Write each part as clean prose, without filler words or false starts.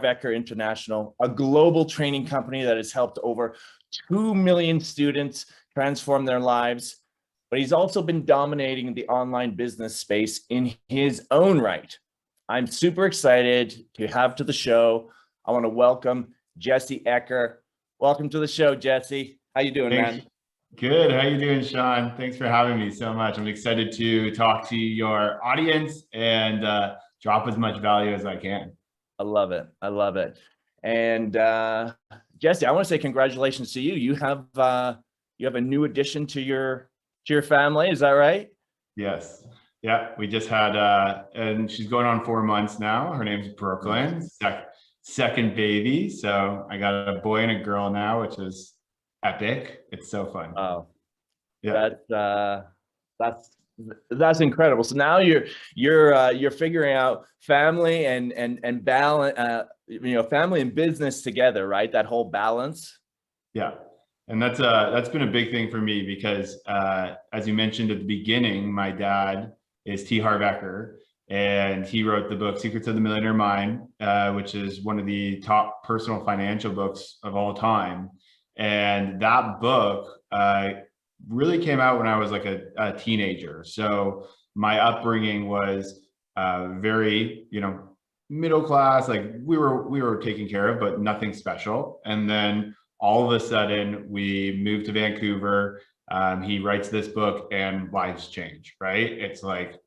Becker International, a global training company that has helped over 2 million students transform their lives. But he's also been dominating the online business space in his own right. I'm super excited to have to the show. I want to welcome Jesse Ecker. Welcome to the show, Jesse. How you doing, man? Good. How you doing, Sean? Thanks for having me so much. I'm excited to talk to your audience and drop as much value as I can. I love it. I love it. And Jesse, I want to say congratulations to you. You have a new addition to your family. Is that right? Yes. Yeah. We just had and she's going on 4 months now. Her name's Brooklyn. Second baby. So I got a boy and a girl now, which is epic. It's so fun. Oh, yeah. That's incredible. So now you're figuring out family and balance, family and business together, right? That whole balance. Yeah. And that's been a big thing for me because as you mentioned at the beginning, my dad is T. Harv Eker, and he wrote the book Secrets of the Millionaire Mind, which is one of the top personal financial books of all time. And that book really came out when I was like a teenager. So my upbringing was very, middle class. Like we were taken care of, but nothing special. And then all of a sudden we moved to Vancouver. He writes this book and lives change, right? It's like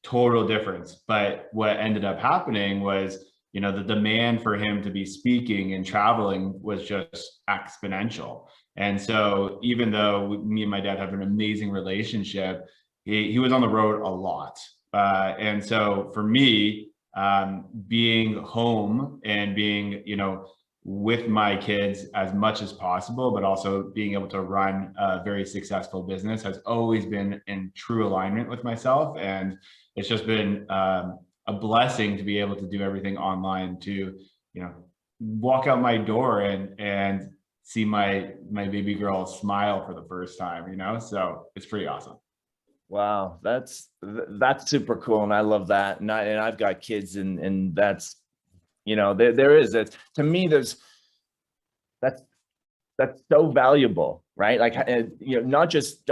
total difference. But what ended up happening was, the demand for him to be speaking and traveling was just exponential. And so even though me and my dad have an amazing relationship, he was on the road a lot. And so for me, being home and being, with my kids as much as possible, but also being able to run a very successful business has always been in true alignment with myself. And it's just been a blessing to be able to do everything online, to, walk out my door and see my baby girl smile for the first time, so it's pretty awesome. Wow. That's super cool. And I love that. And I've got kids and that's, there is that to me, that's so valuable, right? Like, not just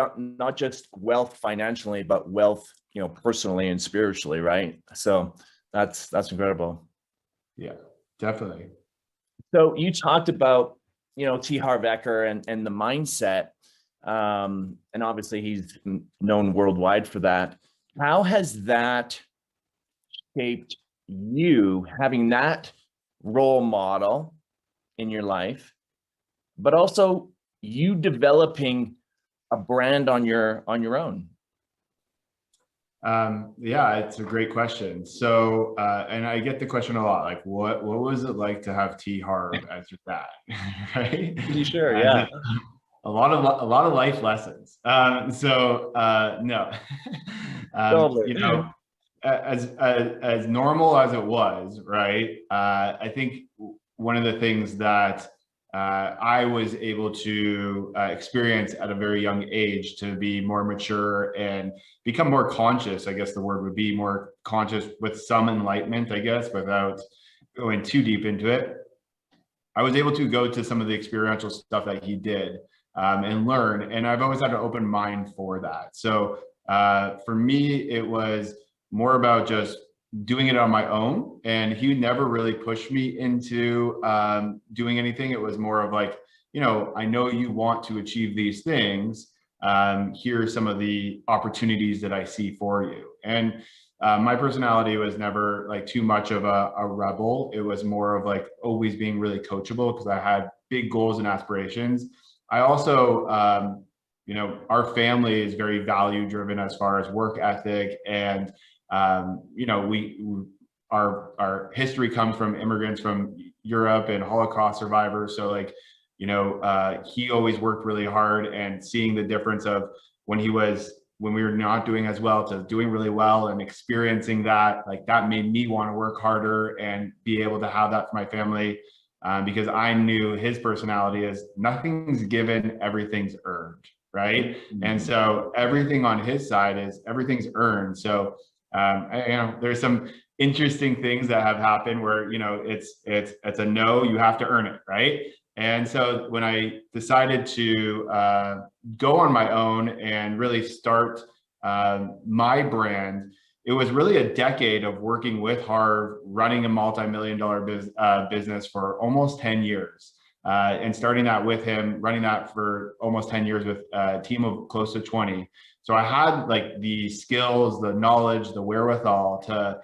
wealth financially, but wealth, personally and spiritually, right? So that's incredible. Yeah, definitely. So you talked about, T. Harv Eker and the mindset, and obviously he's known worldwide for that. How has that shaped you, having that role model in your life, but also you developing a brand on your own? Yeah, it's a great question. So, and I get the question a lot, like, what was it like to have T. Harv as your dad, right? Sure, yeah. A lot of life lessons. No, Totally. As normal as it was, right? I think one of the things that I was able to experience at a very young age, to be more mature and become more conscious, I guess the word would be more conscious, with some enlightenment, I guess, without going too deep into it. I was able to go to some of the experiential stuff that he did and learn, and I've always had an open mind for that. So for me, it was more about just doing it on my own, and he never really pushed me into doing anything. It was more of like, I know you want to achieve these things. Here are some of the opportunities that I see for you. And my personality was never like too much of a rebel. It was more of like always being really coachable because I had big goals and aspirations. I also, our family is very value driven as far as work ethic, and our history comes from immigrants from Europe and Holocaust survivors. So like, he always worked really hard, and seeing the difference of when we were not doing as well to doing really well, and experiencing that, like, that made me want to work harder and be able to have that for my family. Because I knew his personality is nothing's given, everything's earned, right? Mm-hmm. And so everything on his side is everything's earned. So there's some interesting things that have happened where, you know, it's a no, you have to earn it, right? And so when I decided to go on my own and really start my brand, it was really a decade of working with Harv, running a multi-million-dollar business for almost 10 years. And starting that with him, running that for almost 10 years with a team of close to 20. So I had like the skills, the knowledge, the wherewithal to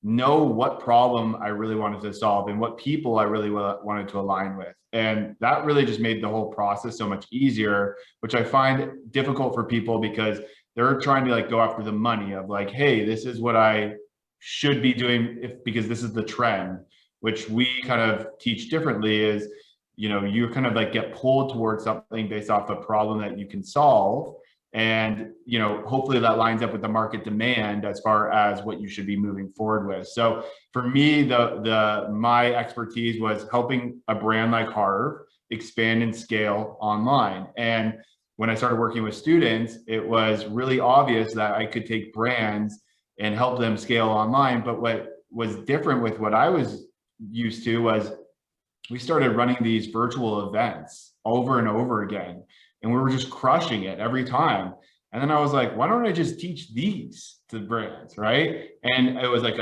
know what problem I really wanted to solve and what people I really wanted to align with. And that really just made the whole process so much easier, which I find difficult for people because they're trying to like go after the money of like, hey, this is what I should be doing because this is the trend, which we kind of teach differently is, you know, you kind of like get pulled towards something based off a problem that you can solve. And, you know, hopefully that lines up with the market demand as far as what you should be moving forward with. So for me, my expertise was helping a brand like Harv expand and scale online. And when I started working with students, it was really obvious that I could take brands and help them scale online. But what was different with what I was used to was we started running these virtual events over and over again. And we were just crushing it every time. And then I was like, why don't I just teach these to brands, right? And it was like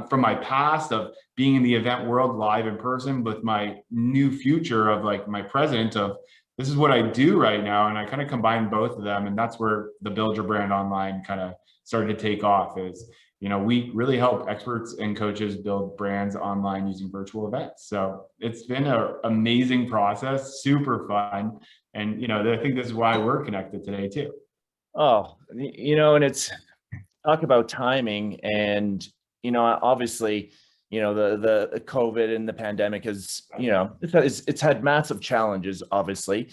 from my past of being in the event world live in person with my new future of like my present of this is what I do right now. And I kind of combined both of them. And that's where the Build Your Brand Online kind of started to take off is, you know, we really help experts and coaches build brands online using virtual events. So it's been an amazing process, super fun. And, you know, I think this is why we're connected today too. Oh, you know, and it's talk about timing and, you know, obviously, you know, the COVID and the pandemic has, you know, it's had massive challenges, obviously.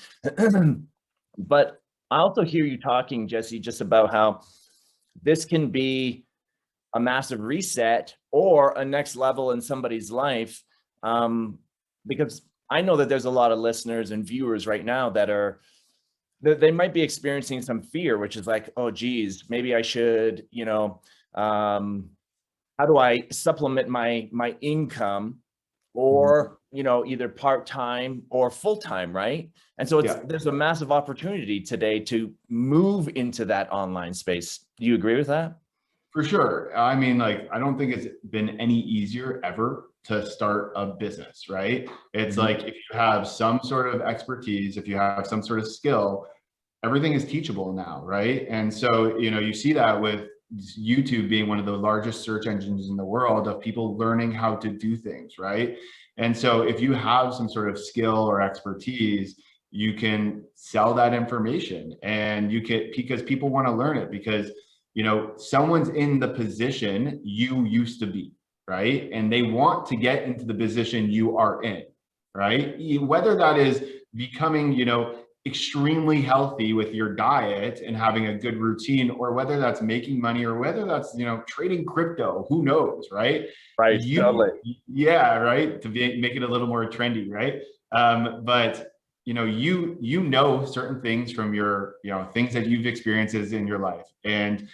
But I also hear you talking, Jesse, just about how this can be a massive reset or a next level in somebody's life. Because I know that there's a lot of listeners and viewers right now that they might be experiencing some fear, which is like, oh, geez, maybe I should, you know, how do I supplement my income or, you know, either part-time or full-time, right? And so there's a massive opportunity today to move into that online space. Do you agree with that? For sure. I mean, like, I don't think it's been any easier ever to start a business, right? It's like if you have some sort of expertise, if you have some sort of skill, everything is teachable now, right? And so, you know, you see that with YouTube being one of the largest search engines in the world of people learning how to do things, right? And so if you have some sort of skill or expertise, you can sell that information and you can, because people want to learn it because, you know, someone's in the position you used to be, right? And they want to get into the position you are in, right? Whether that is becoming, you know, extremely healthy with your diet and having a good routine, or whether that's making money, or whether that's, you know, trading crypto, who knows, right? Right. Totally. Yeah, right. To make it a little more trendy, right? But you know, you know certain things from your, you know, things that you've experienced in your life and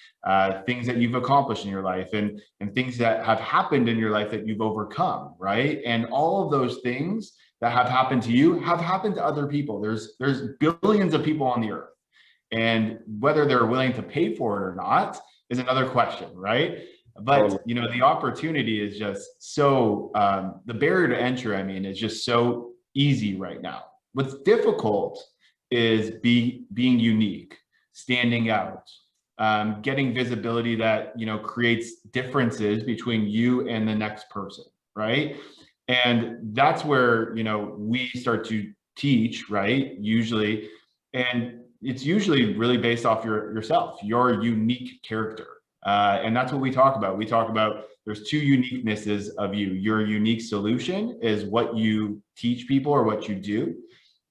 things that you've accomplished in your life and things that have happened in your life that you've overcome, right? And all of those things that have happened to you have happened to other people. There's billions of people on the earth, and whether they're willing to pay for it or not is another question, right? But you know, the opportunity is just so the barrier to entry, I mean, is just so easy right now. What's difficult is being unique, standing out, getting visibility that, you know, creates differences between you and the next person, right? And that's where, you know, we start to teach, right? Usually, and it's usually really based off yourself, your unique character. And that's what we talk about. We talk about there's two uniquenesses of you. Your unique solution is what you teach people or what you do.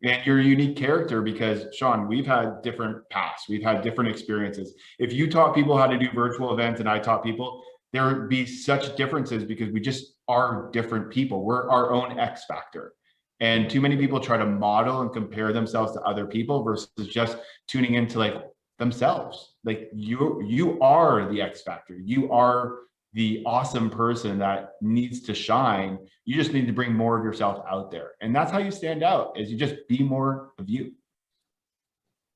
And your unique character, because Sean, we've had different paths, we've had different experiences. If you taught people how to do virtual events and I taught people, there would be such differences because we just are different people. We're our own X factor. And too many people try to model and compare themselves to other people versus just tuning into like themselves. Like you are the X factor. You are the awesome person that needs to shine. You just need to bring more of yourself out there. And that's how you stand out, is you just be more of you.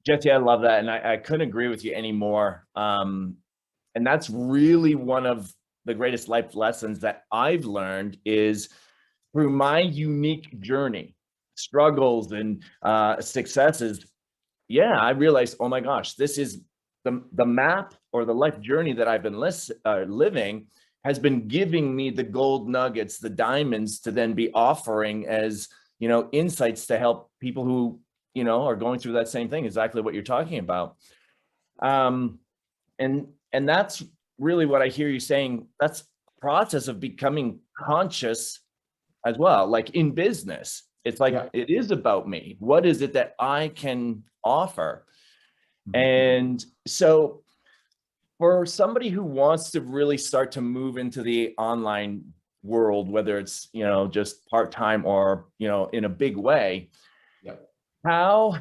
Jesse, I love that. And I couldn't agree with you anymore. And that's really one of the greatest life lessons that I've learned is through my unique journey, struggles and successes. Yeah, I realized, oh my gosh, this is the map or the life journey that I've been living has been giving me the gold nuggets, the diamonds to then be offering as, insights to help people who, are going through that same thing, exactly what you're talking about. And that's really what I hear you saying. That's the process of becoming conscious as well. Like in business, it's like, It is about me. What is it that I can offer? And so for somebody who wants to really start to move into the online world, whether it's, just part-time or, in a big way, how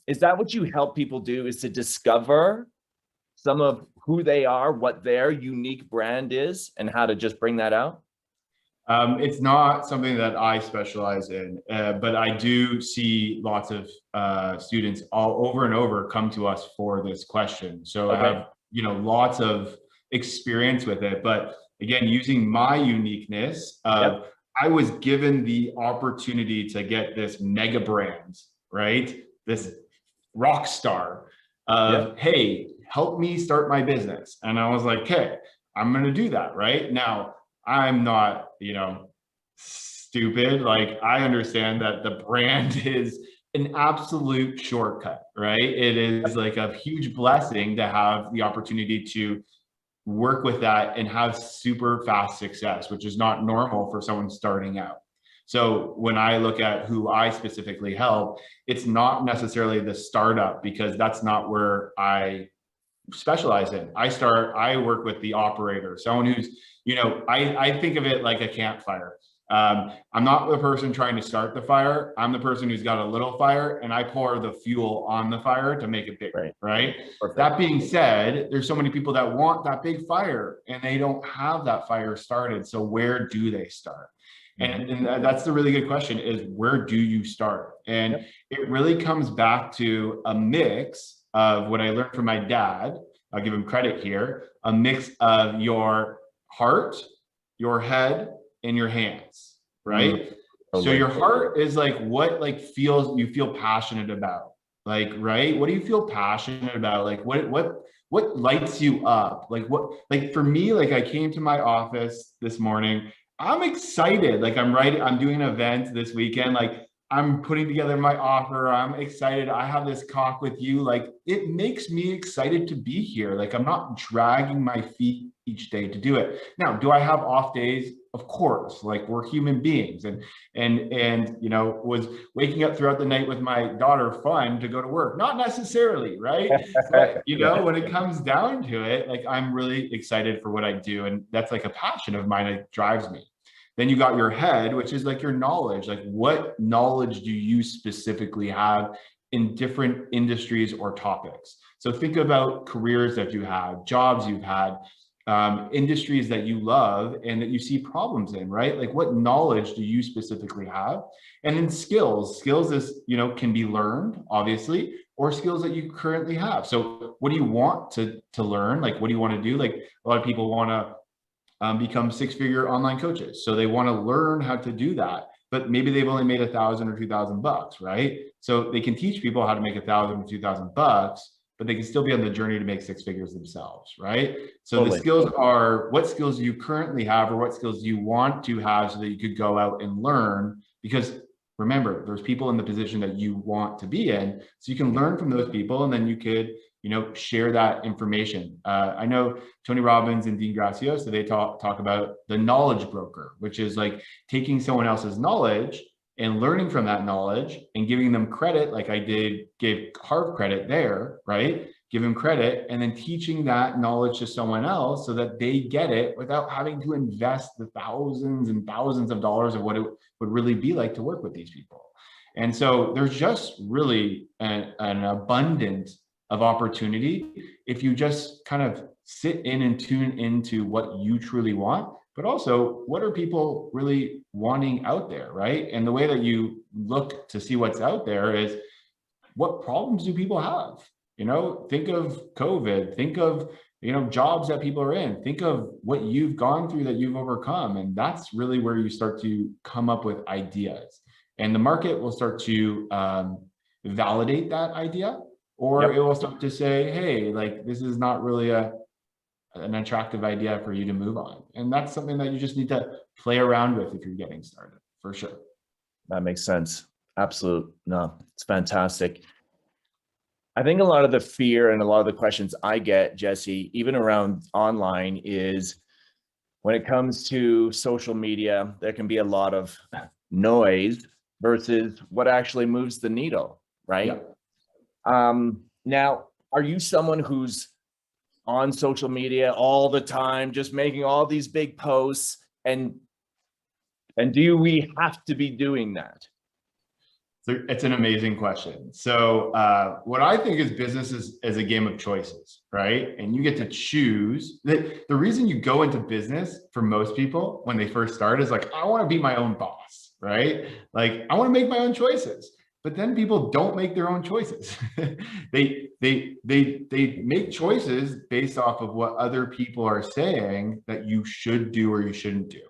is that what you help people do, is to discover some of who they are, what their unique brand is, and how to just bring that out? It's not something that I specialize in, but I do see lots of students all over and over come to us for this question. So I have, lots of experience with it. But again, using my uniqueness, I was given the opportunity to get this mega brand, right? This rock star of, hey, help me start my business. And I was like, okay, I'm going to do that. Right now, I'm not, stupid. Like, I understand that the brand is an absolute shortcut, right? It is like a huge blessing to have the opportunity to work with that and have super fast success, which is not normal for someone starting out. So when I look at who I specifically help, it's not necessarily the startup, because that's not where I specialize in. I work with the operator, someone who's, I think of it like a campfire. I'm not the person trying to start the fire. I'm the person who's got a little fire, and I pour the fuel on the fire to make it bigger, right? That being said, there's so many people that want that big fire and they don't have that fire started. So where do they start? And that's the really good question, is where do you start? And it really comes back to a mix of what I learned from my dad. I'll give him credit here. A mix of your heart, your head, and your hands, right? So your heart is like what you feel passionate about, like, right? What do you feel passionate about? Like what lights you up? Like for me, like I came to my office this morning, I'm excited. Like I'm doing an event this weekend. Like I'm putting together my offer. I'm excited. I have this talk with you. Like it makes me excited to be here. Like I'm not dragging my feet each day to do it. Now, do I have off days? Of course, like we're human beings, and was waking up throughout the night with my daughter fun to go to work? Not necessarily, right? But when it comes down to it, like I'm really excited for what I do, and that's like a passion of mine that drives me. Then you got your head, which is like your knowledge. Like what knowledge do you specifically have in different industries or topics? So think about careers that you have, jobs you've had, industries that you love and that you see problems in, right? Like what knowledge do you specifically have? And then skills is, can be learned, obviously, or skills that you currently have. So what do you want to learn? Like, what do you want to do? Like a lot of people want to become six-figure online coaches. So they want to learn how to do that, but maybe they've only made $1,000 or $2,000, right? So they can teach people how to make $1,000 or $2,000, but they can still be on the journey to make six figures themselves, right? So the skills are what skills you currently have or what skills you want to have so that you could go out and learn. Because remember, there's people in the position that you want to be in. So you can learn from those people, and then you could, share that information. I know Tony Robbins and Dean Graziosi, so they talk about the knowledge broker, which is like taking someone else's knowledge and learning from that knowledge and giving them credit, like I gave Harv credit there, right? Give him credit, and then teaching that knowledge to someone else so that they get it without having to invest the thousands and thousands of dollars of what it would really be like to work with these people. And so there's just really an abundance of opportunity if you just kind of sit in and tune into what you truly want, but also what are people really wanting out there, right? And the way that you look to see what's out there is, what problems do people have? Think of COVID, think of, jobs that people are in, think of what you've gone through that you've overcome. And that's really where you start to come up with ideas. And the market will start to validate that idea, or it will start to say, hey, like, this is not really an attractive idea for you to move on. And that's something that you just need to play around with if you're getting started, for sure. That makes sense. Absolute. No, it's fantastic. I think a lot of the fear and a lot of the questions I get, Jesse, even around online, is when it comes to social media, there can be a lot of noise versus what actually moves the needle, right? Now, are you someone who's on social media all the time, just making all these big posts, and do we have to be doing that? It's an amazing question. So what I think is business is a game of choices, right? And you get to choose. The reason you go into business for most people when they first start is like, I want to be my own boss, right? Like, I want to make my own choices. But then people don't make their own choices. they make choices based off of what other people are saying that you should do or you shouldn't do.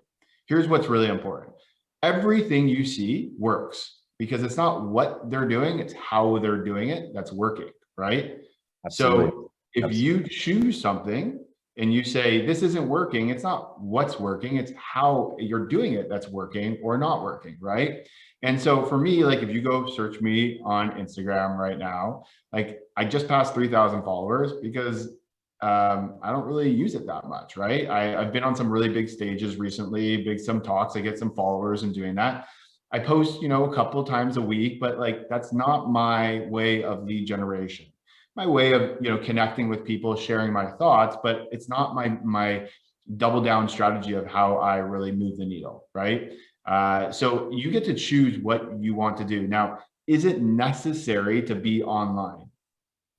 Here's what's really important. Everything you see works, because it's not what they're doing, it's how they're doing it that's working, right? Absolutely. So if you choose something and you say, this isn't working, it's not what's working, it's how you're doing it that's working or not working, right? And so for me, like, if you go search me on Instagram right now, like, I just passed 3,000 followers because I don't really use it that much, right? I've been on some really big stages recently, some talks, I get some followers and doing that. I post, a couple times a week, but like, that's not my way of lead generation. My way of, connecting with people, sharing my thoughts, but it's not my double down strategy of how I really move the needle, right? So you get to choose what you want to do. Now, is it necessary to be online?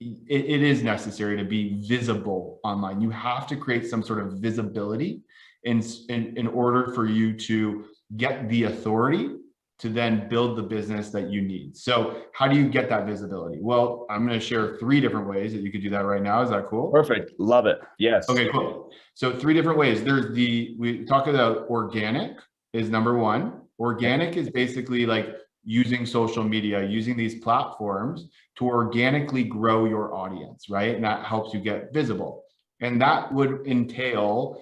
It is necessary to be visible online. You have to create some sort of visibility in order for you to get the authority to then build the business that you need. So how do you get that visibility? Well, I'm going to share 3 different ways that you could do that right now. Is that cool? Perfect. Love it. Yes. Okay, cool. So 3 different ways. We talk about organic is number 1. Organic is basically like using social media, using these platforms to organically grow your audience, right? And that helps you get visible. And that would entail,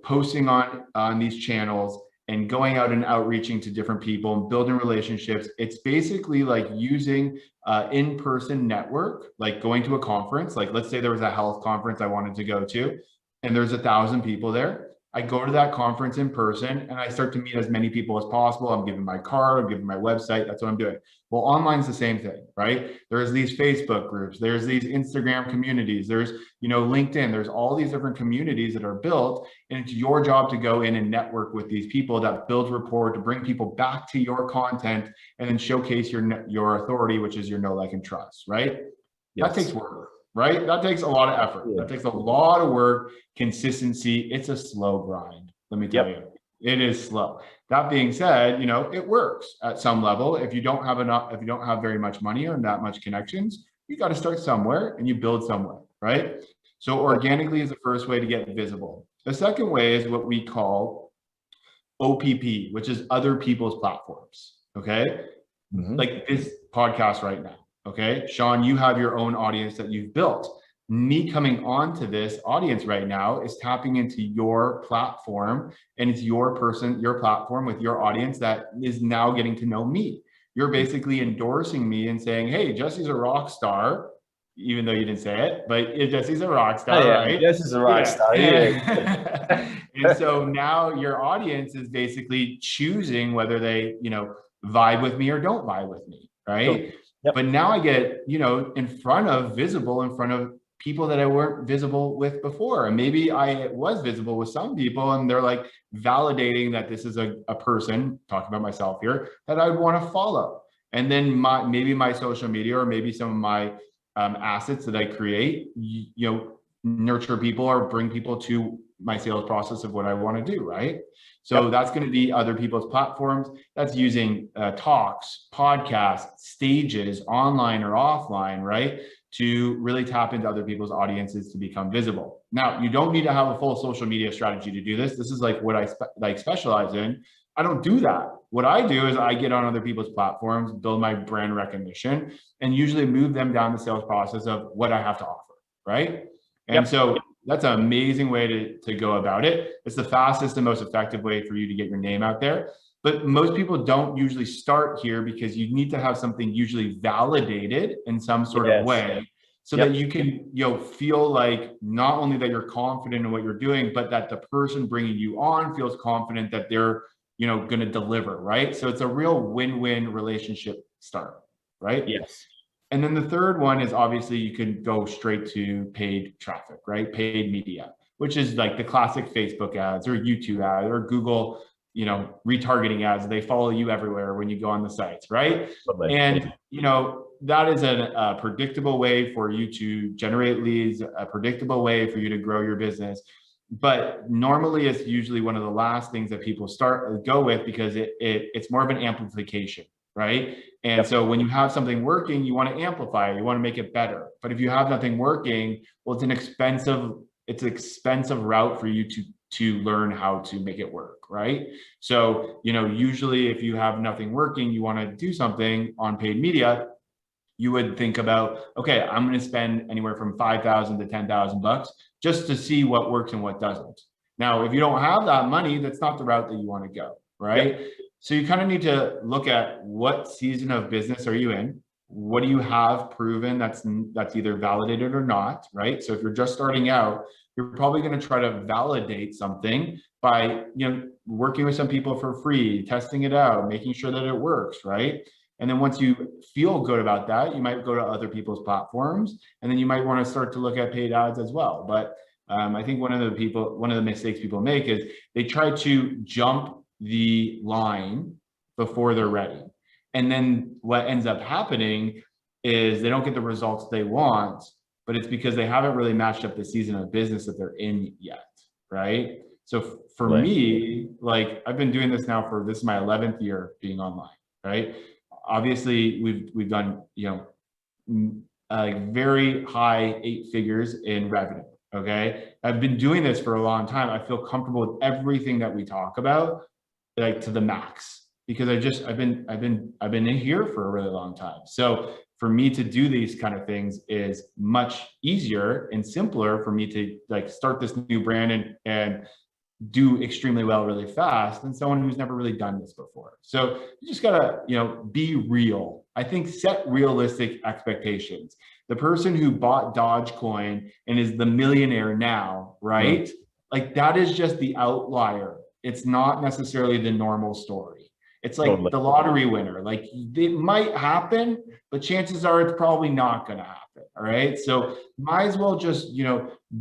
posting on these channels and going out and outreaching to different people and building relationships. It's basically like using in-person network, like going to a conference. Like, let's say there was a health conference I wanted to go to, and there's 1,000 people there. I go to that conference in person and I start to meet as many people as possible. I'm giving my card, I'm giving my website. That's what I'm doing. Well, online's the same thing, right? There's these Facebook groups, there's these Instagram communities, there's, LinkedIn, there's all these different communities that are built, and it's your job to go in and network with these people that build rapport, to bring people back to your content and then showcase your authority, which is your know, like, and trust, right? Yes. That takes work. Right? That takes a lot of effort. That takes a lot of work, consistency. It's a slow grind. Let me tell you, it is slow. That being said, it works at some level. If you don't have very much money or that much connections, you got to start somewhere and you build somewhere, right? So organically is the first way to get visible. The second way is what we call OPP, which is other people's platforms. Okay. Mm-hmm. Like this podcast right now. Okay, Sean, you have your own audience that you've built. Me coming onto this audience right now is tapping into your platform, and it's your platform with your audience that is now getting to know me. You're basically endorsing me and saying, hey, Jesse's a rock star, even though you didn't say it, but Jesse's a rock star, right? Jesse's a rock star. And so now your audience is basically choosing whether they, vibe with me or don't vibe with me, right? Cool. Yep. But now I get, in front of people that I weren't visible with before. And maybe I was visible with some people and they're like validating that this is a person, talking about myself here, that I would want to follow. And then maybe my social media or maybe some of my assets that I create, nurture people or bring people to my sales process of what I want to do, right? So that's going to be other people's platforms. That's using talks, podcasts, stages, online or offline, right? To really tap into other people's audiences to become visible. Now, you don't need to have a full social media strategy to do this. This is like what I specialize in. I don't do that. What I do is I get on other people's platforms, build my brand recognition, and usually move them down the sales process of what I have to offer, right? And so that's an amazing way to go about it. It's the fastest and most effective way for you to get your name out there. But most people don't usually start here because you need to have something usually validated in some sort of way so that you can, feel like not only that you're confident in what you're doing, but that the person bringing you on feels confident that they're, going to deliver, right? So it's a real win-win relationship start, right? Yes. And then the third one is obviously you can go straight to paid traffic, right? Paid media, which is like the classic Facebook ads or YouTube ads or Google, retargeting ads. They follow you everywhere when you go on the sites, right? And, that is a predictable way for you to generate leads, a predictable way for you to grow your business. But normally it's usually one of the last things that people go with because it's more of an amplification, right? And so when you have something working, you want to amplify it, you want to make it better. But if you have nothing working, well, it's an expensive route for you to learn how to make it work, right? So, usually if you have nothing working, you want to do something on paid media, you would think about, okay, I'm going to spend anywhere from $5,000 to $10,000 just to see what works and what doesn't. Now, if you don't have that money, that's not the route that you want to go, right? So you kind of need to look at what season of business are you in? What do you have proven that's either validated or not, right? So if you're just starting out, you're probably going to try to validate something by, working with some people for free, testing it out, making sure that it works, right? And then once you feel good about that, you might go to other people's platforms, and then you might want to start to look at paid ads as well. But I think one of the mistakes people make is they try to jump the line before they're ready. And then what ends up happening is they don't get the results they want, but it's because they haven't really matched up the season of business that they're in yet, right? So for me, like I've been doing this now this is my 11th year being online, right? Obviously we've done, very high 8 figures in revenue. Okay. I've been doing this for a long time. I feel comfortable with everything that we talk about, like to the max, because I've been in here for a really long time. So for me to do these kind of things is much easier and simpler for me to like start this new brand and do extremely well really fast than someone who's never really done this before. So you just gotta, be real. I think set realistic expectations. The person who bought Dogecoin and is the millionaire now, right? Like that is just the outlier. It's not necessarily the normal story. It's like the lottery winner. Like it might happen, but chances are it's probably not going to happen. All right. So might as well just,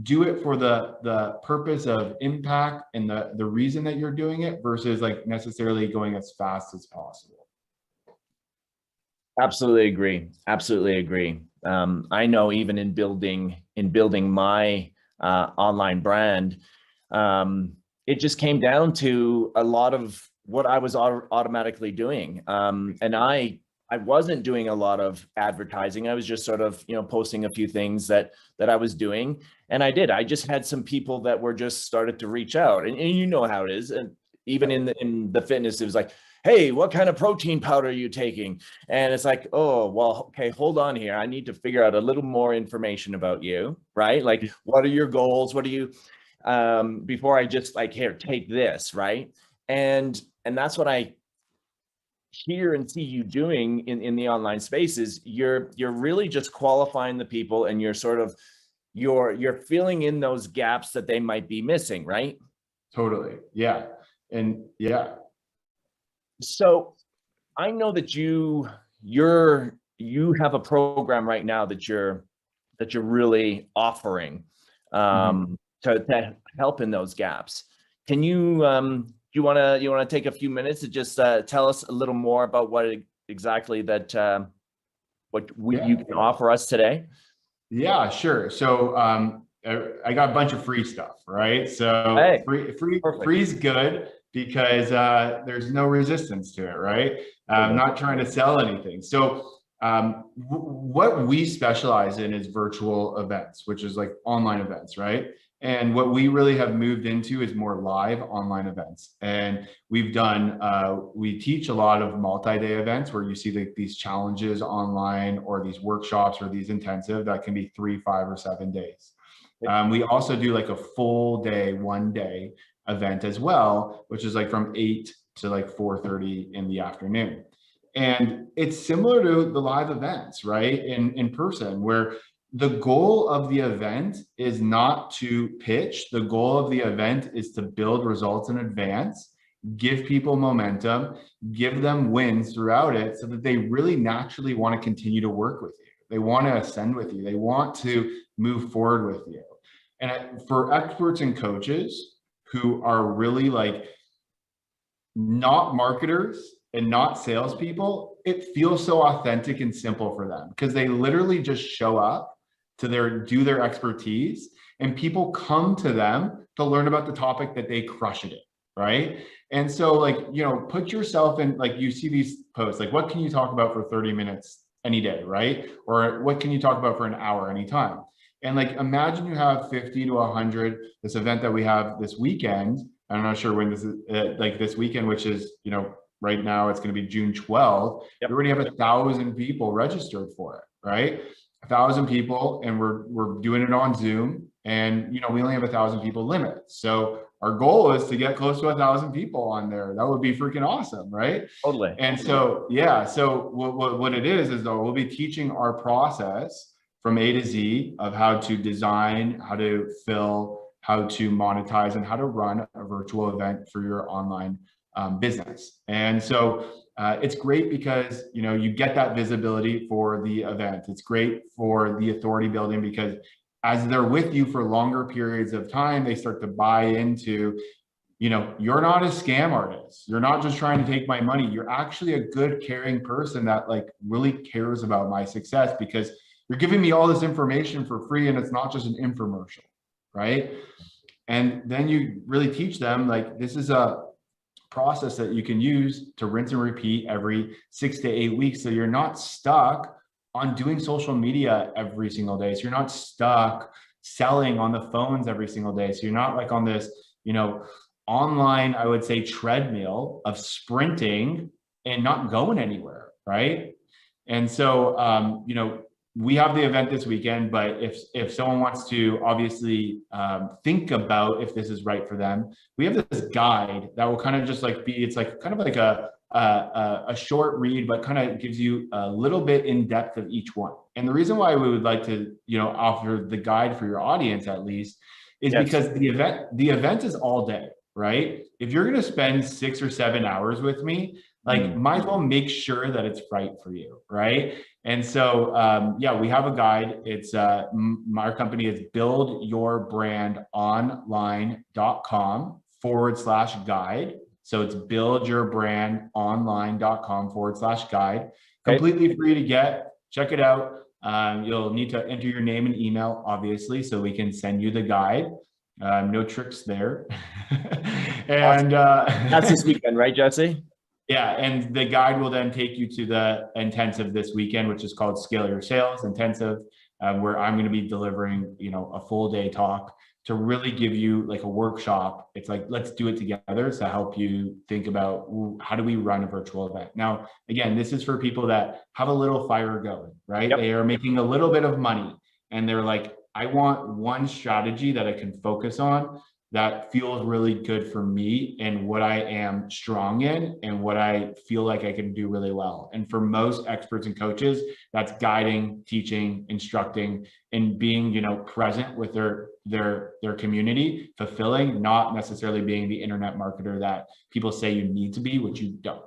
do it for the purpose of impact and the reason that you're doing it versus like necessarily going as fast as possible. Absolutely agree. Absolutely agree. I know even in building my online brand, it just came down to a lot of what I was automatically doing. And I wasn't doing a lot of advertising. I was just sort of, posting a few things that I was doing. And I just had some people that were just started to reach out, and you know how it is. And even in the fitness, it was like, hey, what kind of protein powder are you taking? And it's like, oh, well, okay, hold on here. I need to figure out a little more information about you, right? Like, what are your goals? What are you, before I just like, here, take this, right? And that's what I hear and see you doing in the online spaces. You're really just qualifying the people, and you're sort of, you're filling in those gaps that they might be missing, right? Totally. Yeah. And yeah. So I know that you have a program right now that you're really offering to help in those gaps. Can you you want to take a few minutes to just tell us a little more about what exactly that you can offer us today? Yeah, sure. So I got a bunch of free stuff, right? So Hey, free perfect. is good because there's no resistance to it, right? I'm Totally. not trying to sell anything. So what we specialize in is virtual events, which is like online events, right? And what we really have moved into is more live online events. And we've done, we teach a lot of multi-day events where you see these challenges online or these workshops or these intensive that can be 3, 5, or 7 days. We also do like a full day, 1 day event as well, which is like from 8 to like 4:30 in the afternoon. And it's similar to the live events, right? In person, where the goal of the event is not to pitch. The goal of the event is to build results in advance, give people momentum, give them wins throughout it so that they really naturally want to continue to work with you. They want to ascend with you. They want to move forward with you. And for experts and coaches who are really like not marketers and not salespeople, it feels so authentic and simple for them because they literally just show up to do their expertise, and people come to them to learn about the topic that they crush it in, right? And so like, you know, put yourself in, like you see these posts, like what can you talk about for 30 minutes any day, right? Or what can you talk about for an hour anytime? And like, imagine you have 50 to 100, this event that we have this weekend. I'm not sure when this is, like this weekend, which is, you know, right now it's going to be June 12th. Yep. We already have 1,000 people registered for it, right? 1,000 people, and we're doing it on Zoom, and you know, we only have 1,000 people limit. So our goal is to get close to 1,000 people on there. That would be freaking awesome, right? Totally. And so, yeah, so what it is though, we'll be teaching our process from A to Z of how to design, how to fill, how to monetize, and how to run a virtual event for your online business. And so it's great because, you know, you get that visibility for the event. It's great for the authority building because as they're with you for longer periods of time, they start to buy into, you know, you're not a scam artist. You're not just trying to take my money. You're actually a good, caring person that like really cares about my success because you're giving me all this information for free and it's not just an infomercial, right? And then you really teach them like this is a process that you can use to rinse and repeat every 6 to 8 weeks. So you're not stuck on doing social media every single day. So you're not stuck selling on the phones every single day. So you're not like on this, you know, online, I would say, treadmill of sprinting and not going anywhere, right? And so, you know, we have the event this weekend, but if someone wants to obviously think about if this is right for them, we have this guide that will kind of just like be, it's like kind of like a short read, but kind of gives you a little bit in depth of each one. And the reason why we would like to, you know, offer the guide for your audience at least is because the event is all day, right? If you're going to spend 6 or 7 hours with me, like might as well make sure that it's right for you, right? And so, yeah, we have a guide. It's our company is buildyourbrandonline.com/guide. So it's buildyourbrandonline.com/guide. Completely free to get. Check it out. You'll need to enter your name and email, obviously, so we can send you the guide. No tricks there. And that's this weekend, right, Jesse? Yeah, and the guide will then take you to the intensive this weekend, which is called Scale Your Sales Intensive, where I'm going to be delivering, you know, a full day talk to really give you like a workshop. It's like, let's do it together to help you think about how do we run a virtual event. Now, again, this is for people that have a little fire going, right? Yep. They are making a little bit of money and they're like, I want one strategy that I can focus on that feels really good for me and what I am strong in and what I feel like I can do really well. And for most experts and coaches, that's guiding, teaching, instructing, and being, you know, present with their community, fulfilling, not necessarily being the internet marketer that people say you need to be, which you don't.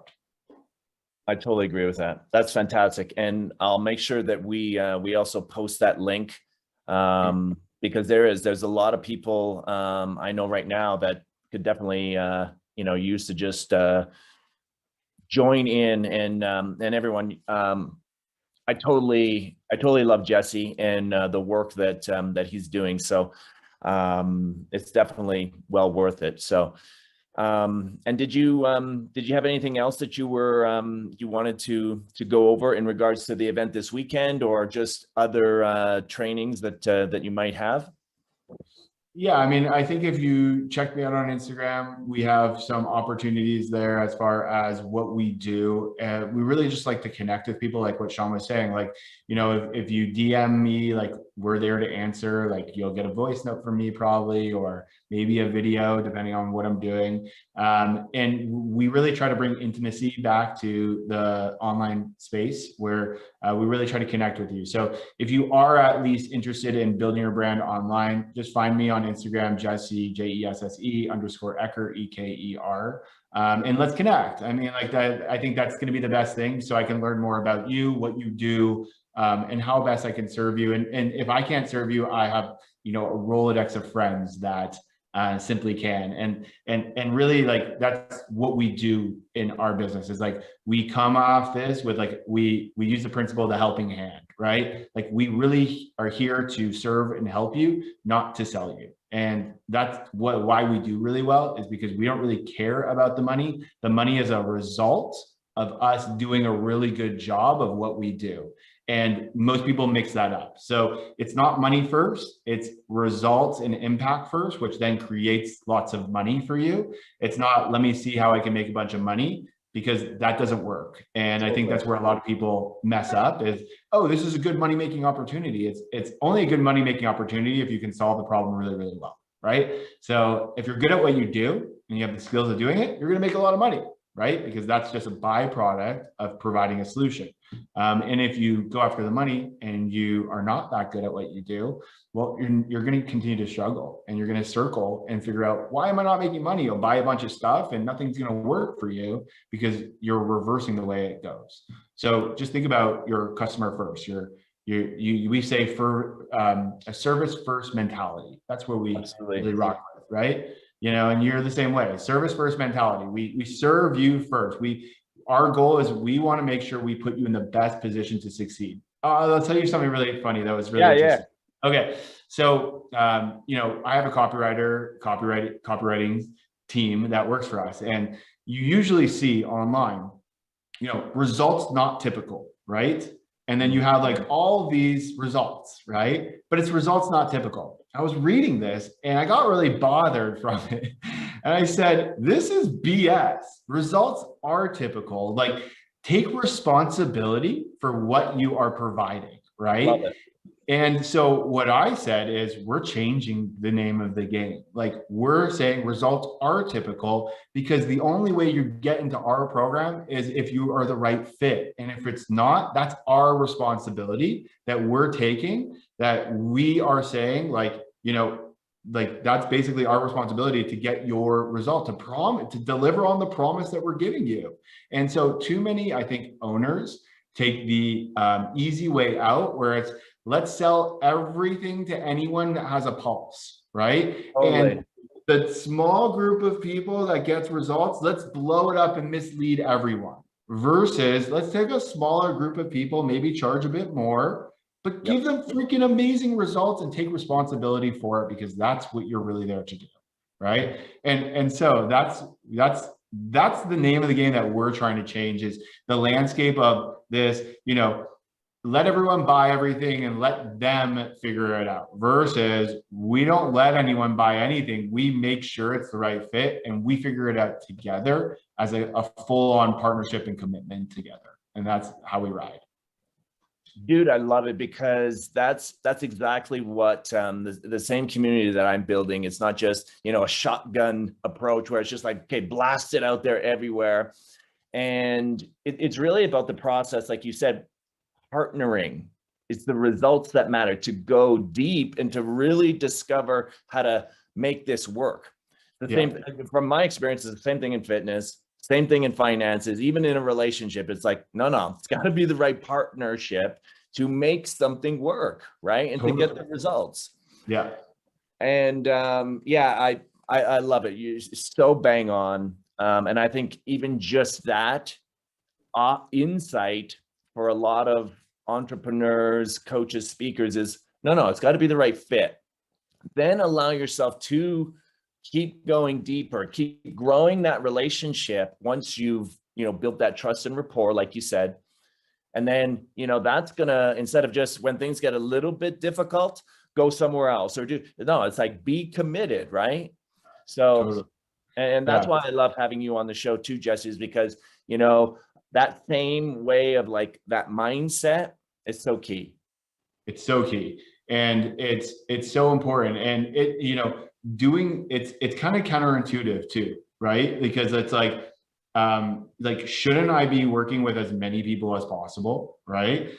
I totally agree with that. That's fantastic. And I'll make sure that we also post that link. Because there's a lot of people I know right now that could definitely you know, use to just join in and everyone I totally love Jesse and the work that he's doing. So it's definitely well worth it. So and did you have anything else that you wanted to go over in regards to the event this weekend, or just other trainings that you might have? Yeah, I mean, I think if you check me out on Instagram, we have some opportunities there as far as what we do. We really just like to connect with people, like what Sean was saying. Like, if you DM me, like we're there to answer. Like you'll get a voice note from me probably, or maybe a video, depending on what I'm doing. And we really try to bring intimacy back to the online space where we really try to connect with you. So if you are at least interested in building your brand online, just find me on Instagram, Jesse, Jesse_Eker, Eker. And let's connect. I mean, like that, I think that's going to be the best thing. So I can learn more about you, what you do, and how best I can serve you. And if I can't serve you, I have, a Rolodex of friends that simply can. And really, like, that's what we do in our business, is like, we come off this with like, we use the principle of the helping hand, right? Like we really are here to serve and help you, not to sell you. And that's why we do really well, is because we don't really care about the money. The money is a result of us doing a really good job of what we do. And most people mix that up. So it's not money first, it's results and impact first, which then creates lots of money for you. It's not, let me see how I can make a bunch of money, because that doesn't work. And I think that's where a lot of people mess up, is, oh, this is a good money-making opportunity. It's only a good money-making opportunity if you can solve the problem really, really well, right? So if you're good at what you do and you have the skills of doing it, you're gonna make a lot of money, right? Because that's just a byproduct of providing a solution. And if you go after the money and you are not that good at what you do, well, you're going to continue to struggle, and you're going to circle and figure out, why am I not making money? You'll buy a bunch of stuff and nothing's going to work for you, because you're reversing the way it goes. So just think about your customer first. We say for a service first mentality. That's where we really rock with, right? And you're the same way. Service first mentality. We serve you first. Our goal is, we want to make sure we put you in the best position to succeed. I'll tell you something really funny that was really interesting. Yeah. Okay. So, I have a copywriting team that works for us. And you usually see online, results not typical, right? And then you have like all these results, right? But it's results not typical. I was reading this and I got really bothered from it. And I said, this is BS. Results are typical. Like, take responsibility for what you are providing, right? And so what I said is, we're changing the name of the game. Like, we're saying results are typical, because the only way you get into our program is if you are the right fit. And if it's not, that's our responsibility that we're taking, that we are saying, like, that's basically our responsibility to get your result, to deliver on the promise that we're giving you. And so too many, I think, owners take the easy way out, where it's, let's sell everything to anyone that has a pulse, right? Totally. And the small group of people that gets results, let's blow it up and mislead everyone. Versus, let's take a smaller group of people, maybe charge a bit more, but give them freaking amazing results and take responsibility for it, because that's what you're really there to do, right? And so that's the name of the game that we're trying to change, is the landscape of this, let everyone buy everything and let them figure it out, versus, we don't let anyone buy anything. We make sure it's the right fit, and we figure it out together as a full-on partnership and commitment together. And that's how we ride. Dude, I love it, because that's exactly what the same community that I'm building. It's not just, a shotgun approach where it's just like, okay, blast it out there everywhere. And it's really about the process, like you said, partnering. It's the results that matter, to go deep and to really discover how to make this work. Same, from my experience, is the same thing in fitness, same thing in finances, even in a relationship. It's like, no, it's got to be the right partnership to make something work, right? And to get the results. Yeah. And I love it. You're so bang on. And I think even just that insight for a lot of entrepreneurs, coaches, speakers is no, it's got to be the right fit. Then allow yourself to keep going deeper, keep growing that relationship once you've, built that trust and rapport, like you said. And then, that's gonna, instead of just when things get a little bit difficult, go somewhere else or it's like be committed, right? So, Totally. and that's why I love having you on the show too, Jesse, is because, that same way of like that mindset is so key. It's so key. And it's so important. And it's kind of counterintuitive too, right? Because it's like shouldn't I be working with as many people as possible, right?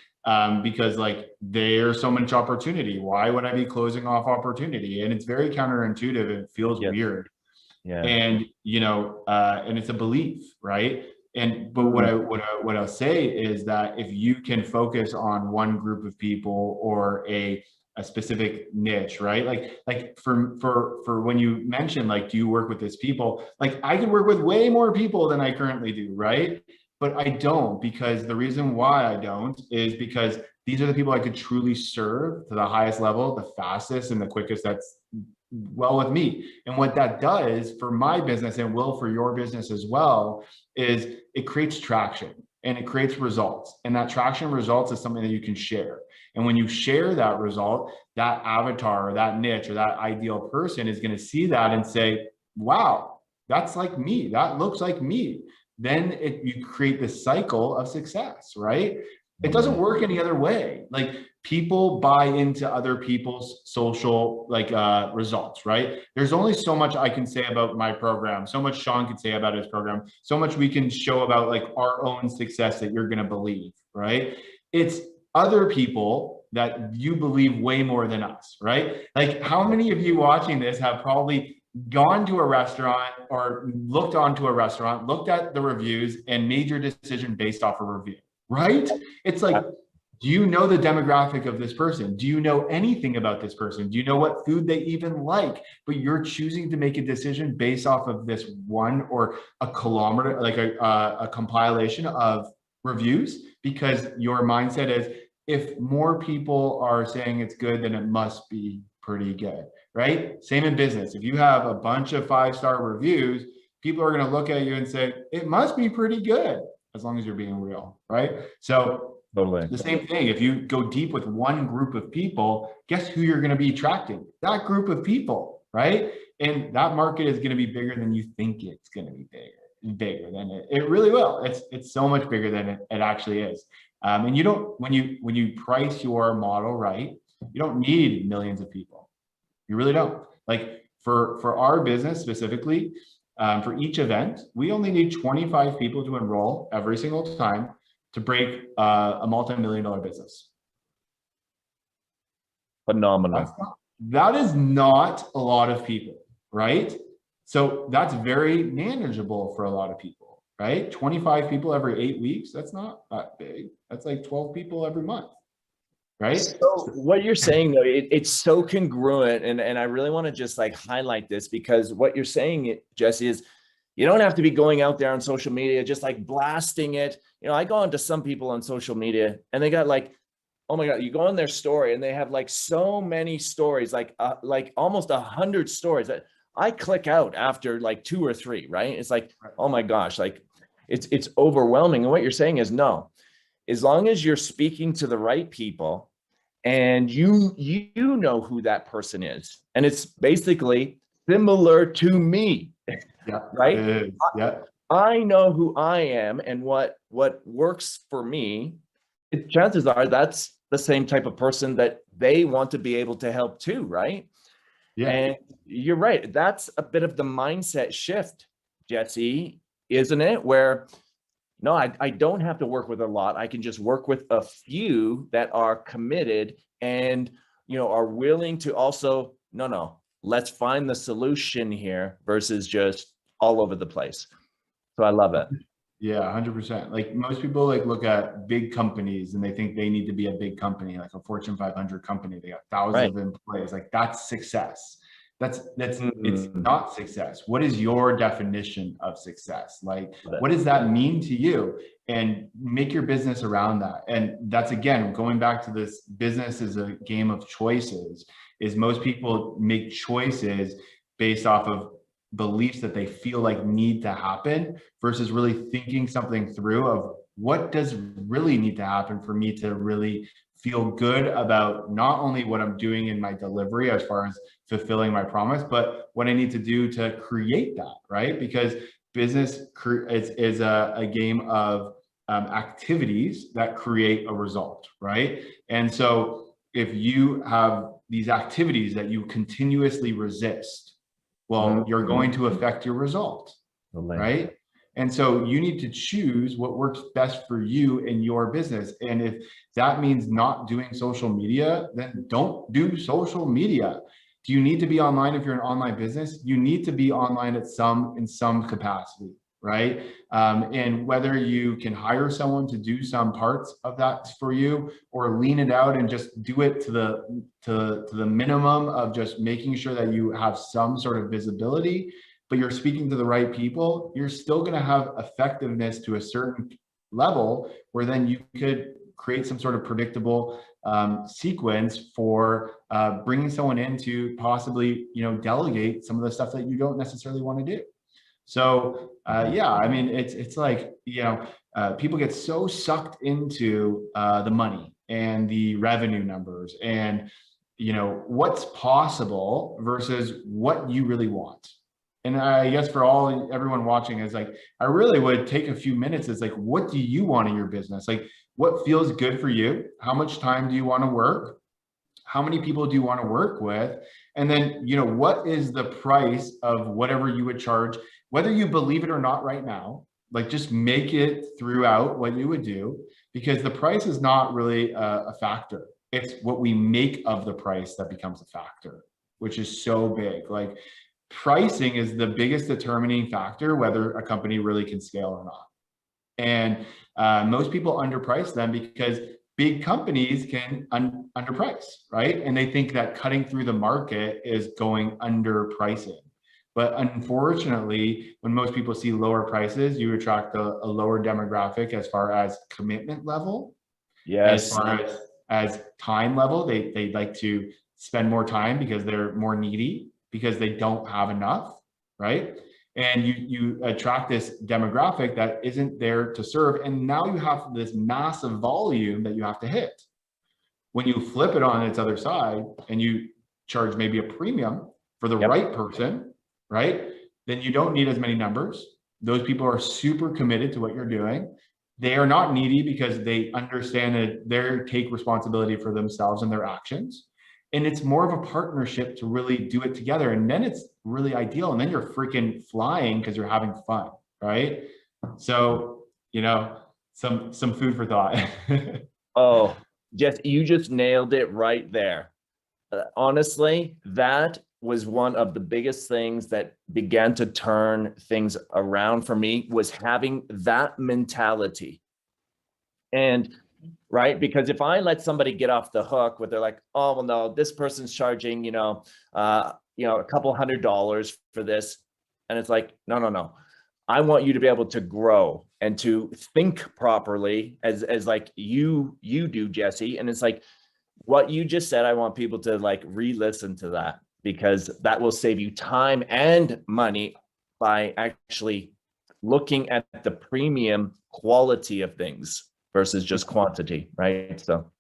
Because like there's so much opportunity. Why would I be closing off opportunity? And it's very counterintuitive. It feels weird. Yeah. And and it's a belief, right? But what I'll say is that if you can focus on one group of people or a specific niche, right? Like for when you mentioned, like, do you work with these people? Like I could work with way more people than I currently do, right? But I don't, because the reason why I don't is because these are the people I could truly serve to the highest level, the fastest and the quickest. That's well with me. And what that does for my business, and will for your business as well, is it creates traction and it creates results. And that traction results is something that you can share. And when you share that result, that avatar or that niche or that ideal person is going to see that and say, wow, that's like me. That looks like me. Then you create this cycle of success, right? It doesn't work any other way. Like people buy into other people's social results, right? There's only so much I can say about my program, so much Sean can say about his program, so much we can show about like our own success that you're going to believe, right? It's other people that you believe way more than us, right? Like how many of you watching this have probably gone to a restaurant or looked onto a restaurant, looked at the reviews and made your decision based off a review, right? It's like, do you know the demographic of this person? Do you know anything about this person? Do you know what food they even like? But you're choosing to make a decision based off of this one or a kilometer, like a compilation of reviews, because your mindset is, if more people are saying it's good, then it must be pretty good, right? Same in business. If you have a bunch of 5-star reviews, people are going to look at you and say, it must be pretty good, as long as you're being real, right? So totally the same thing. If you go deep with one group of people, guess who you're going to be attracting? That group of people, right? And that market is going to be bigger than you think it's going to be bigger than it really will. It's so much bigger than it actually is. And you don't, when you price your model right, you don't need millions of people. You really don't. Like for our business specifically, for each event, we only need 25 people to enroll every single time to break a multi-million-dollar business. Phenomenal. That is not a lot of people, right? So that's very manageable for a lot of people, right? 25 people every 8 weeks, that's not that big. That's like 12 people every month, right? So what you're saying though, it's so congruent, and I really want to just like highlight this, because what you're saying, Jesse, is you don't have to be going out there on social media just like blasting it. I go into some people on social media and they got like, oh my God, you go on their story and they have like so many stories, like almost 100 stories that I click out after like 2 or 3, right? It's like, oh my gosh, like it's overwhelming. And what you're saying is, no, as long as you're speaking to the right people and you know who that person is, and it's basically similar to me, right? Yeah. I know who I am and what works for me. Chances are that's the same type of person that they want to be able to help too, right? Yeah. And you're right. That's a bit of the mindset shift, Jesse, isn't it? Where no, I don't have to work with a lot. I can just work with a few that are committed and, are willing to also, no, let's find the solution here versus just all over the place. So I love it. Yeah, 100%. Like most people like look at big companies and they think they need to be a big company, like a Fortune 500 company. They got thousands of employees. Like that's success. It's not success. What is your definition of success? Like, But what does that mean to you? And make your business around that. And that's, again, going back to this, business is a game of choices, is most people make choices based off of beliefs that they feel like need to happen versus really thinking something through of what does really need to happen for me to really feel good about not only what I'm doing in my delivery as far as fulfilling my promise, but what I need to do to create that, right? Because business is a game of activities that create a result, right? And so if you have these activities that you continuously resist, well, you're going to affect your result, right? And so you need to choose what works best for you in your business. And if that means not doing social media, then don't do social media. Do you need to be online if you're an online business? You need to be online in some capacity, right? And whether you can hire someone to do some parts of that for you, or lean it out and just do it to the minimum of just making sure that you have some sort of visibility, but you're speaking to the right people, you're still going to have effectiveness to a certain level where then you could create some sort of predictable sequence for bringing someone in to possibly, delegate some of the stuff that you don't necessarily want to do. So yeah, I mean, it's like, people get so sucked into the money and the revenue numbers and, what's possible versus what you really want. And I guess for everyone watching is like, I really would take a few minutes. It's like, what do you want in your business? Like, what feels good for you? How much time do you want to work? How many people do you want to work with? And then, what is the price of whatever you would charge, whether you believe it or not right now, like just make it throughout what you would do, because the price is not really a factor. It's what we make of the price that becomes a factor, which is so big. Like, pricing is the biggest determining factor whether a company really can scale or not. And most people underprice them because big companies can underprice, right? And they think that cutting through the market is going underpricing. But unfortunately, when most people see lower prices, you attract a lower demographic as far as commitment level. yes, As far as time level, they like to spend more time because they're more needy, because they don't have enough, right? And you attract this demographic that isn't there to serve. And now you have this massive volume that you have to hit. When you flip it on its other side and you charge maybe a premium for the right person, right? Then you don't need as many numbers. Those people are super committed to what you're doing. They are not needy because they understand that they take responsibility for themselves and their actions. And it's more of a partnership to really do it together. And then it's really ideal. And then you're freaking flying because you're having fun, right? So, some food for thought. Oh, Jess, you just nailed it right there. Honestly, that was one of the biggest things that began to turn things around for me, was having that mentality. And right, because if I let somebody get off the hook with, they're like, oh, well, no, this person's charging, a couple $100 for this. And it's like, no. I want you to be able to grow and to think properly as like you do, Jesse. And it's like what you just said, I want people to like re-listen to that, because that will save you time and money by actually looking at the premium quality of things versus just quantity, right? So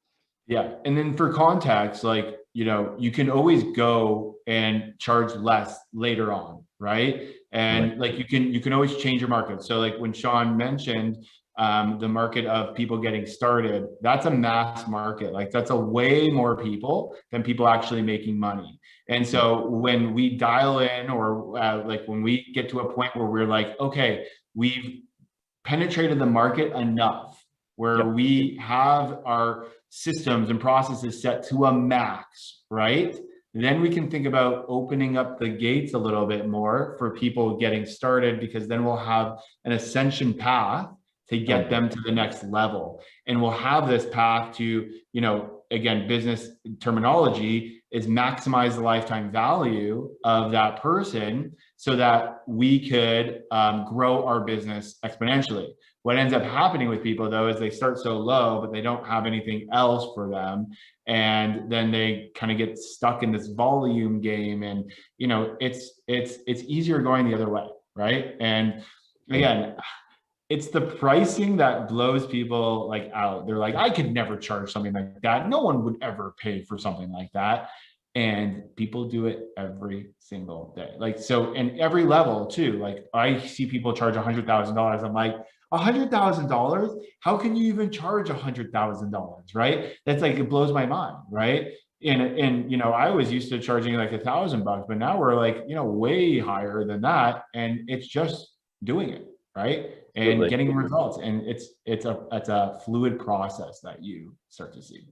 yeah. And then for context, like, you can always go and charge less later on, right? And like, you can always change your market. So like when Sean mentioned the market of people getting started, that's a mass market. Like, that's a way more people than people actually making money. And so when we dial in, or like when we get to a point where we're like, okay, we've penetrated the market enough where we have our systems and processes set to a max, right? Then we can think about opening up the gates a little bit more for people getting started, because then we'll have an ascension path to get them to the next level. And we'll have this path to, again, business terminology, is maximize the lifetime value of that person so that we could grow our business exponentially. What ends up happening with people though is they start so low, but they don't have anything else for them. And then they kind of get stuck in this volume game. And, you know, it's easier going the other way, right? And again, it's the pricing that blows people like out. They're like, I could never charge something like that. No one would ever pay for something like that. And people do it every single day. Like, so in every level too, like I see people charge $100,000. I'm like, $100,000? How can you even charge $100,000? Right? That's like, it blows my mind. Right. And, you know, I was used to charging like $1,000, but now we're like, you know, way higher than that. And it's just doing it. Right. And Absolutely. getting results. And it's a fluid process that you start to see.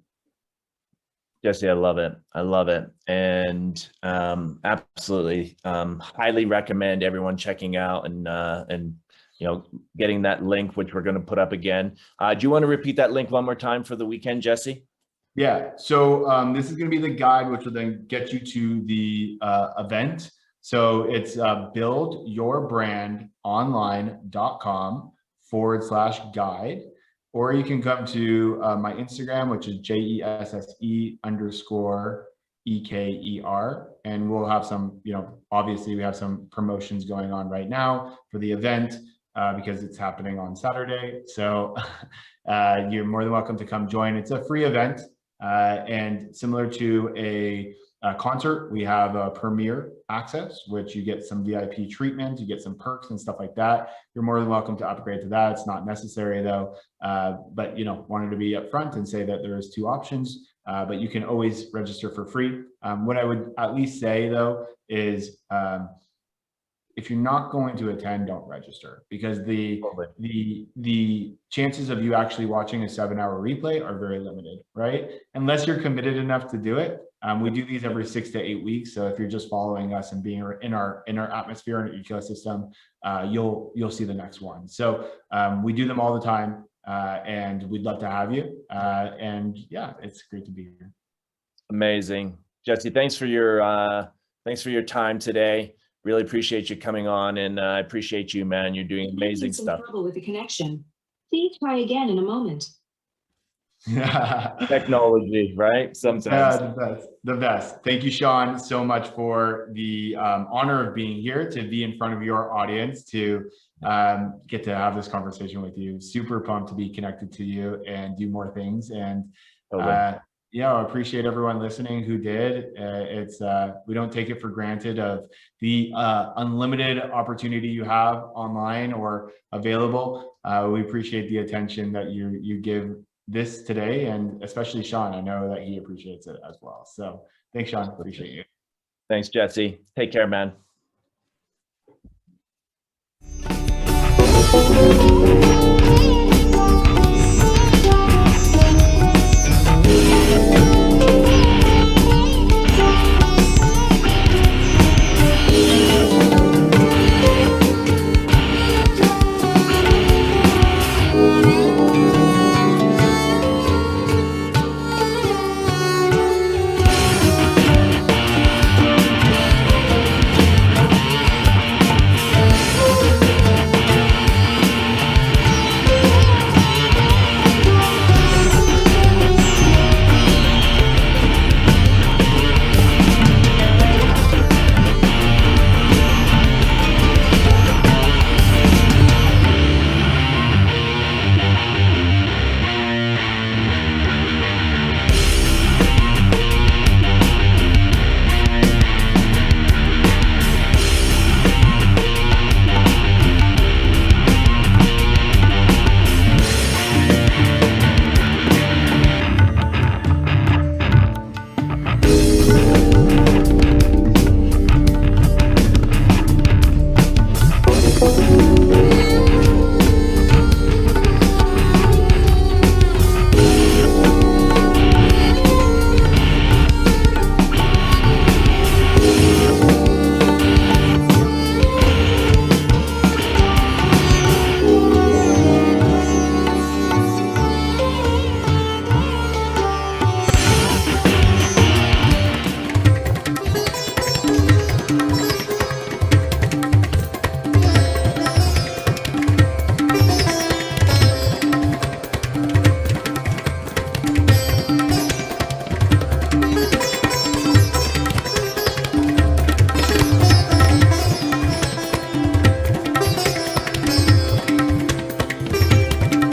Jesse, I love it. I love it. And absolutely highly recommend everyone checking out and you know, getting that link, which we're going to put up again. Do you want to repeat that link one more time for the weekend, Jesse? Yeah. So this is going to be the guide, which will then get you to the event. So it's buildyourbrandonline.com/guide, or you can come to my Instagram, which is JESSE_EKER. And we'll have some, you know, obviously we have some promotions going on right now for the event because it's happening on Saturday. So you're more than welcome to come join. It's a free event. And similar to a concert, we have a premier access, which you get some VIP treatment, you get some perks and stuff like that. You're more than welcome to upgrade to that. It's not necessary though, but you know, wanted to be upfront and say that there is 2 options, but you can always register for free. What I would at least say though is if you're not going to attend, don't register, because the chances of you actually watching a 7-hour replay are very limited, right? Unless you're committed enough to do it. We do these every 6 to 8 weeks. So if you're just following us and being in our atmosphere and ecosystem, you'll see the next one. So we do them all the time, and we'd love to have you. And yeah, it's great to be here. Amazing, Jesse. Thanks for your time today. Really appreciate you coming on, and I appreciate you, man. You're doing amazing stuff. Trouble with the connection. Please try again in a moment. Technology, right? Sometimes. Yeah, the best. Thank you, Sean, so much for the honor of being here, to be in front of your audience, to get to have this conversation with you. Super pumped to be connected to you and do more things. And yeah, I appreciate everyone listening who did. We don't take it for granted of the unlimited opportunity you have online or available. We appreciate the attention that you give this today, and especially Sean. I know that he appreciates it as well. So thanks, Sean. Appreciate you. Thanks, Jesse. Take care, man.